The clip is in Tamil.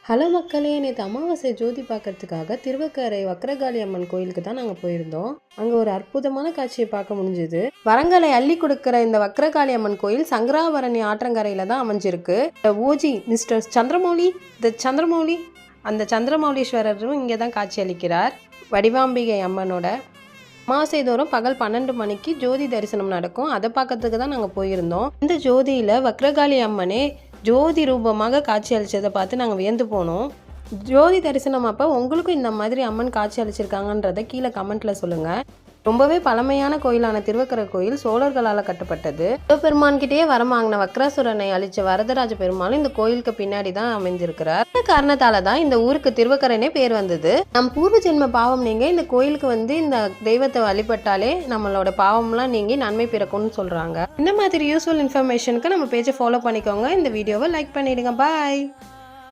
ஹலோ மக்களே, நேற்று அமாவாசை ஜோதி பார்க்கறதுக்காக திருவக்கரை வக்ரகாளி அம்மன் கோயிலுக்கு தான் நாங்கள் போயிருந்தோம். அங்கே ஒரு அற்புதமான காட்சியை பார்க்க முடிஞ்சுது. வரங்களை அள்ளி கொடுக்குற இந்த வக்ரகாளி அம்மன் கோயில் சங்கராபரணி ஆற்றங்கரையில் தான் அமைஞ்சிருக்கு. ஓஜி மிஸ்டர் சந்திரமௌலி அந்த சந்திரமௌலீஸ்வரரும் இங்கே தான் காட்சி அளிக்கிறார். வடிவாம்பிகை அம்மனோட அமாவாசை தோறும் பகல் 12 மணிக்கு ஜோதி தரிசனம் நடக்கும். அதை பார்க்கறதுக்கு தான் நாங்கள் போயிருந்தோம். இந்த ஜோதியில் வக்ரகாளி அம்மனே ஜோதி ரூபமாக காட்சி அளித்ததை பார்த்து நாங்கள் வியந்து போனோம். ஜோதி தரிசனம் அப்போ உங்களுக்கும் இந்த மாதிரி அம்மன் காட்சி அளிச்சிருக்காங்கன்றதை கீழே கமெண்ட்டில் சொல்லுங்கள். ரொம்பவே பழமையான கோயிலான திருவக்கரை கோயில் சோழர்களால் கட்டப்பட்டது. சிவபெருமான்கிட்டயே வரம் வாங்கின வக்ராசுரனை அழிச்ச வரதராஜ பெருமாளும் இந்த கோயிலுக்கு பின்னாடி தான் அமைஞ்சிருக்கிறார். இந்த காரணத்தால தான் இந்த ஊருக்கு திருவக்கரைனே பேர் வந்தது. நம் பூர்வ ஜென்ம பாவம் நீங்க இந்த கோயிலுக்கு இந்த தெய்வத்தை வழிபட்டாலே நம்மளோட பாவம்லாம் நீங்கி நன்மை பிறக்கும்னு சொல்றாங்க. இந்த மாதிரி யூஸ்ஃபுல் இன்ஃபர்மேஷனுக்கு நம்ம பேஜை ஃபாலோ பண்ணிக்கோங்க. இந்த வீடியோவை லைக் பண்ணிடுங்க. பாய்.